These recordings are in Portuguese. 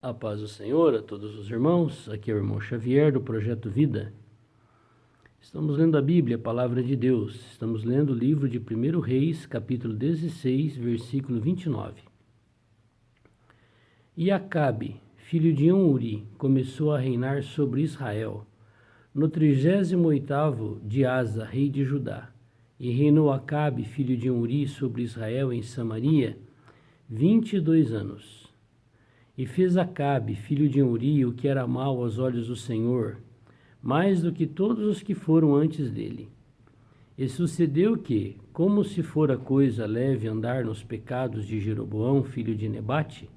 A paz do Senhor a todos os irmãos, aqui é o irmão Xavier do Projeto Vida. Estamos lendo a Bíblia, a Palavra de Deus. Estamos lendo o livro de 1 Reis, capítulo 16, versículo 29. E Acabe, filho de Onuri, começou a reinar sobre Israel, no 38º de Asa, rei de Judá. E reinou Acabe, filho de Onuri, sobre Israel em Samaria, 22 anos. E fez Acabe, filho de Onuri, o que era mal aos olhos do Senhor, mais do que todos os que foram antes dele. E sucedeu que, como se fora coisa leve andar nos pecados de Jeroboão, filho de Nebate,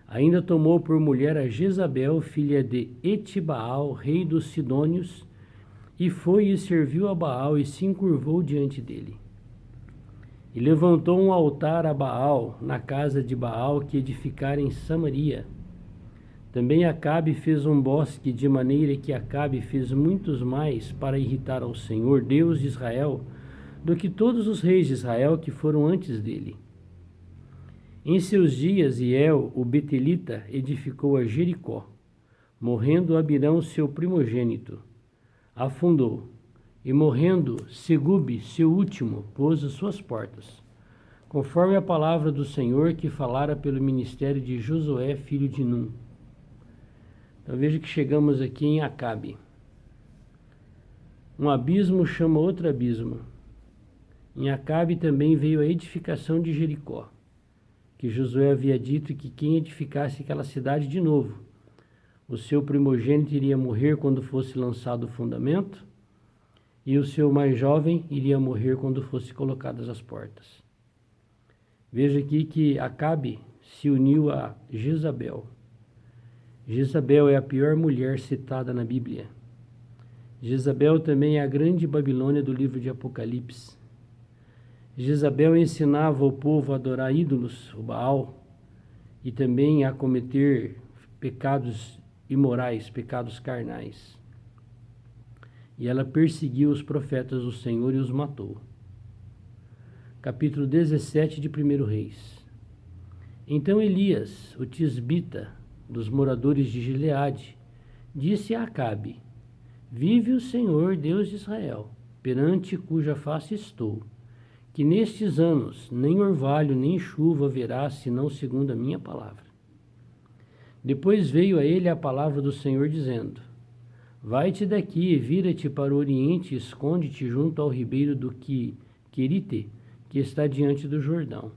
ainda tomou por mulher a Jezabel, filha de Etibaal, rei dos Sidônios, e foi e serviu a Baal e se encurvou diante dele. E levantou um altar a Baal, na casa de Baal que edificara em Samaria. Também Acabe fez um bosque, de maneira que Acabe fez muitos mais para irritar ao Senhor, Deus de Israel, do que todos os reis de Israel que foram antes dele. Em seus dias, Hiel, o Betelita, edificou a Jericó. Morrendo Abirão, seu primogênito, afundou. E morrendo Segube, seu último, pôs as suas portas, conforme a palavra do Senhor que falara pelo ministério de Josué, filho de Num. Então veja que chegamos aqui em Acabe. Um abismo chama outro abismo. Em Acabe também veio a edificação de Jericó, que Josué havia dito que quem edificasse aquela cidade de novo, o seu primogênito iria morrer quando fosse lançado o fundamento, e o seu mais jovem iria morrer quando fosse colocadas as portas. Veja aqui que Acabe se uniu a Jezabel. Jezabel é a pior mulher citada na Bíblia. Jezabel também é a grande Babilônia do livro de Apocalipse. Jezabel ensinava o povo a adorar ídolos, o Baal, e também a cometer pecados imorais, pecados carnais. E ela perseguiu os profetas do Senhor e os matou. Capítulo 17 de 1 Reis. Então Elias, o tisbita, dos moradores de Gileade, disse a Acabe: Vive o Senhor, Deus de Israel, perante cuja face estou, que nestes anos nem orvalho nem chuva haverá, senão segundo a minha palavra. Depois veio a ele a palavra do Senhor, dizendo: Vai-te daqui e vira-te para o oriente e esconde-te junto ao ribeiro do Querite, que está diante do Jordão.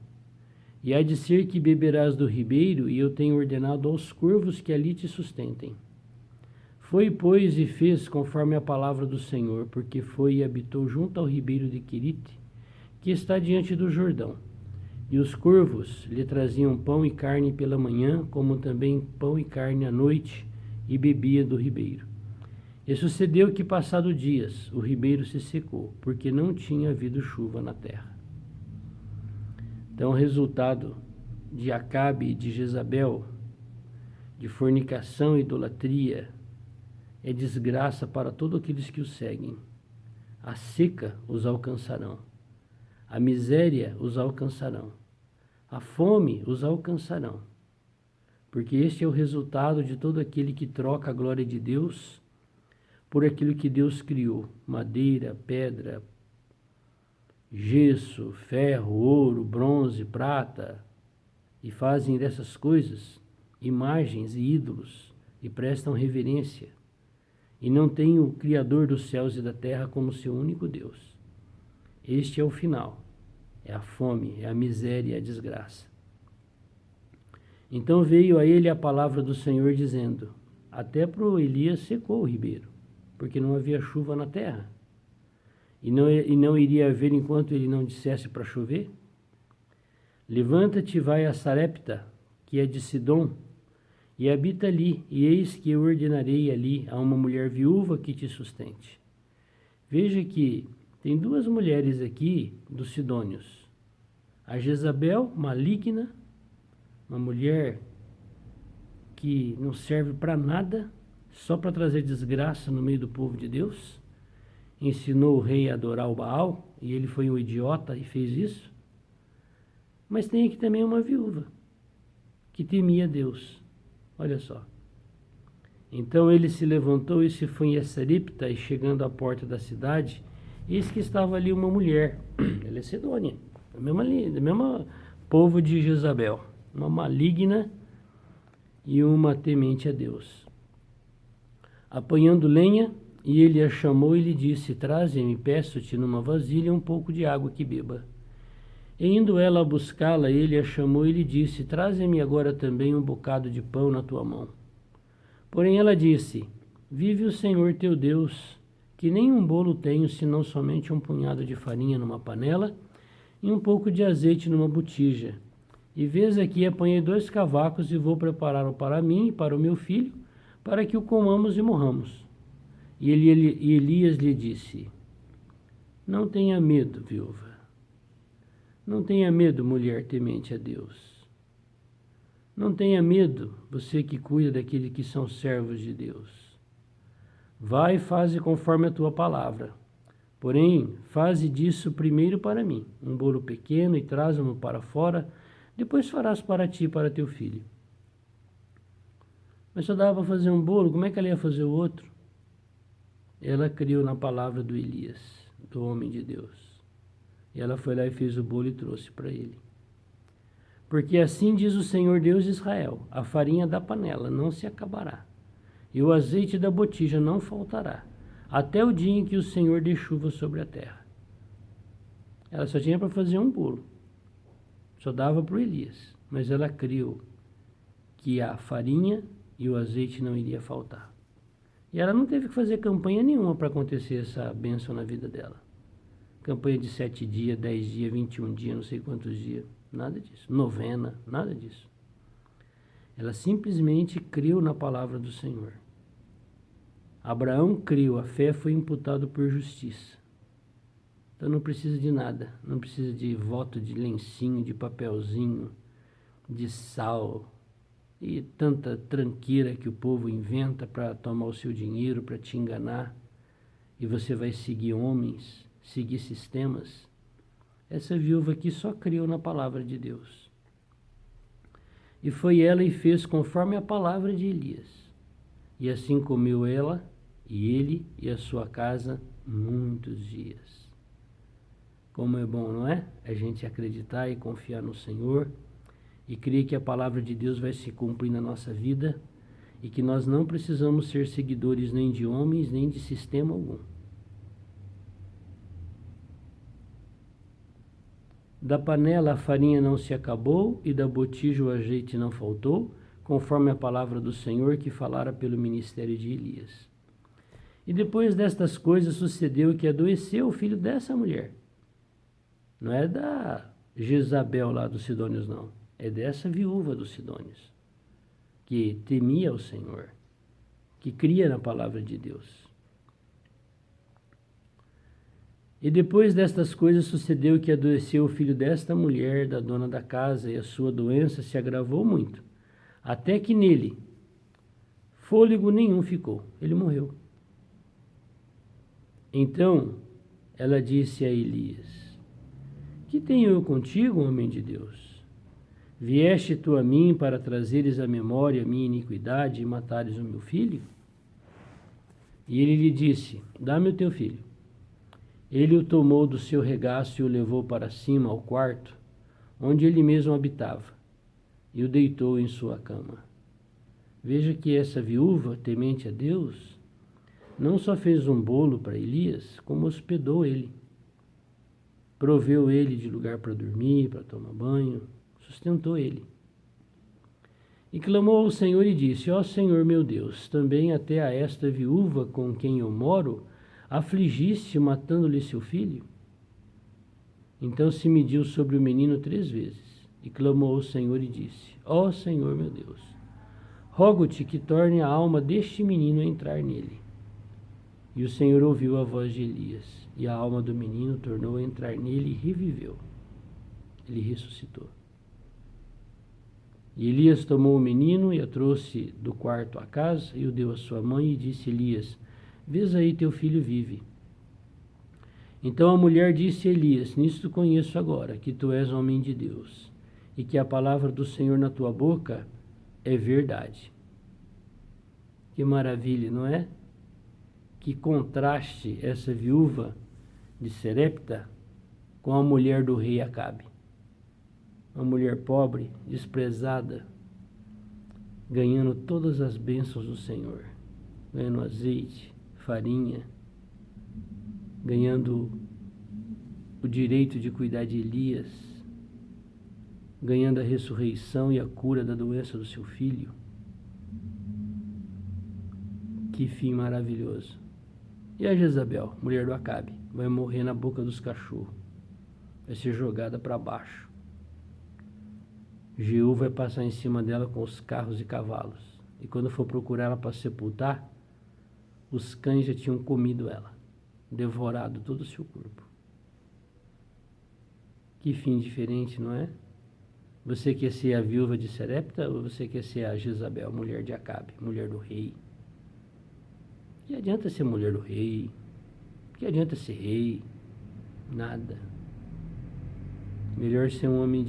E há de ser que beberás do ribeiro, e eu tenho ordenado aos corvos que ali te sustentem. Foi, pois, e fez conforme a palavra do Senhor, porque foi e habitou junto ao ribeiro de Querite, que está diante do Jordão. E os corvos lhe traziam pão e carne pela manhã, como também pão e carne à noite, e bebia do ribeiro. E sucedeu que, passado dias, o ribeiro se secou, porque não tinha havido chuva na terra. Então, o resultado de Acabe e de Jezabel, de fornicação e idolatria, é desgraça para todos aqueles que os seguem. A seca os alcançarão, a miséria os alcançarão, a fome os alcançarão, porque este é o resultado de todo aquele que troca a glória de Deus por aquilo que Deus criou: madeira, pedra, gesso, ferro, ouro, bronze, prata, e fazem dessas coisas imagens e ídolos e prestam reverência, e não têm o Criador dos céus e da terra como seu único Deus. Este é o final, é a fome, é a miséria e a desgraça. Então veio a ele a palavra do Senhor, dizendo: Até para o Elias secou o ribeiro, porque não havia chuva na terra. E não iria haver enquanto ele não dissesse para chover. Levanta-te e vai a Sarepta, que é de Sidom, e habita ali, e eis que eu ordenarei ali a uma mulher viúva que te sustente. Veja que tem duas mulheres aqui dos Sidônios. A Jezabel, maligna, uma mulher que não serve para nada, só para trazer desgraça no meio do povo de Deus. Ensinou o rei a adorar o Baal, e ele foi um idiota e fez isso. Mas tem aqui também uma viúva, que temia Deus, Olha só. Então ele se levantou e se foi em Sarepta, e chegando à porta da cidade, eis que estava ali uma mulher, ela é Sidônia, do mesmo povo de Jezabel, uma maligna e uma temente a Deus. Apanhando lenha, e ele a chamou e lhe disse: traze-me, peço-te, numa vasilha um pouco de água que beba. E indo ela a buscá-la, ele a chamou e lhe disse: traze-me agora também um bocado de pão na tua mão. Porém ela disse: vive o Senhor teu Deus, que nem um bolo tenho, senão somente um punhado de farinha numa panela e um pouco de azeite numa botija. E vês aqui, apanhei 2 cavacos e vou prepará-lo para mim e para o meu filho, para que o comamos e morramos. E Elias lhe disse: não tenha medo, viúva. Não tenha medo, mulher temente a Deus. Não tenha medo, você que cuida daqueles que são servos de Deus. Vai e faze conforme a tua palavra. Porém, faze disso primeiro para mim, um bolo pequeno, e traze-mo para fora, depois farás para ti e para teu filho. Mas só dava para fazer um bolo, como é que ela ia fazer o outro? Ela criou na palavra do Elias, do homem de Deus. E ela foi lá e fez o bolo e trouxe para ele. Porque assim diz o Senhor Deus de Israel: a farinha da panela não se acabará, e o azeite da botija não faltará, até o dia em que o Senhor dê chuva sobre a terra. Ela só tinha para fazer um bolo, só dava para o Elias, mas ela criou que a farinha e o azeite não iria faltar. E ela não teve que fazer campanha nenhuma para acontecer essa bênção na vida dela. Campanha de 7 dias, 10 dias, 21 dias, não sei quantos dias. Nada disso. Novena, nada disso. Ela simplesmente creu na palavra do Senhor. Abraão creu, a fé foi imputada por justiça. Então não precisa de nada. Não precisa de voto de lencinho, de papelzinho, de sal e tanta tranqueira que o povo inventa para tomar o seu dinheiro, para te enganar. E você vai seguir homens, seguir sistemas. Essa viúva aqui só creu na palavra de Deus. E foi ela e fez conforme a palavra de Elias. E assim comeu ela, e ele, e a sua casa, muitos dias. Como é bom, não é? A gente acreditar e confiar no Senhor, e crer que a palavra de Deus vai se cumprir na nossa vida, e que nós não precisamos ser seguidores nem de homens, nem de sistema algum. Da panela a farinha não se acabou, e da botija o azeite não faltou, conforme a palavra do Senhor que falara pelo ministério de Elias. E depois destas coisas sucedeu que adoeceu o filho dessa mulher. Não é da Jezabel lá dos Sidônios, não. É dessa viúva dos Sidônios, que temia o Senhor, que cria na palavra de Deus. E depois destas coisas sucedeu que adoeceu o filho desta mulher, da dona da casa, e a sua doença se agravou muito, até que nele fôlego nenhum ficou, ele morreu. Então ela disse a Elias: que tenho eu contigo, homem de Deus? Vieste tu a mim para trazeres à memória a minha iniquidade e matares o meu filho? E ele lhe disse: dá-me o teu filho. Ele o tomou do seu regaço e o levou para cima ao quarto, onde ele mesmo habitava, e o deitou em sua cama. Veja que essa viúva, temente a Deus, não só fez um bolo para Elias, como hospedou ele. Proveu ele de lugar para dormir, para tomar banho, sustentou ele. E clamou ao Senhor e disse: ó Senhor meu Deus, também até a esta viúva com quem eu moro, afligiste, matando-lhe seu filho? Então se mediu sobre o menino 3 vezes, e clamou ao Senhor e disse: ó Senhor meu Deus, rogo-te que torne a alma deste menino a entrar nele. E o Senhor ouviu a voz de Elias, e a alma do menino tornou a entrar nele e reviveu. Ele ressuscitou. E Elias tomou o menino e o trouxe do quarto à casa, e o deu à sua mãe, e disse Elias: vês aí, teu filho vive. Então a mulher disse a Elias: nisto conheço agora que tu és homem de Deus, e que a palavra do Senhor na tua boca é verdade. Que maravilha, não é? Que contraste essa viúva de Serepta com a mulher do rei Acabe. Uma mulher pobre, desprezada, ganhando todas as bênçãos do Senhor, ganhando azeite, farinha, ganhando o direito de cuidar de Elias, ganhando a ressurreição e a cura da doença do seu filho. Que fim maravilhoso. E a Jezabel, mulher do Acabe, vai morrer na boca dos cachorros, vai ser jogada para baixo. Jeú vai passar em cima dela com os carros e cavalos. E quando for procurar ela para sepultar, os cães já tinham comido ela, devorado todo o seu corpo. Que fim diferente, não é? Você quer ser a viúva de Serepta ou você quer ser a Jezabel, mulher de Acabe, mulher do rei? Que adianta ser mulher do rei? Que adianta ser rei? Nada. Melhor ser um homem de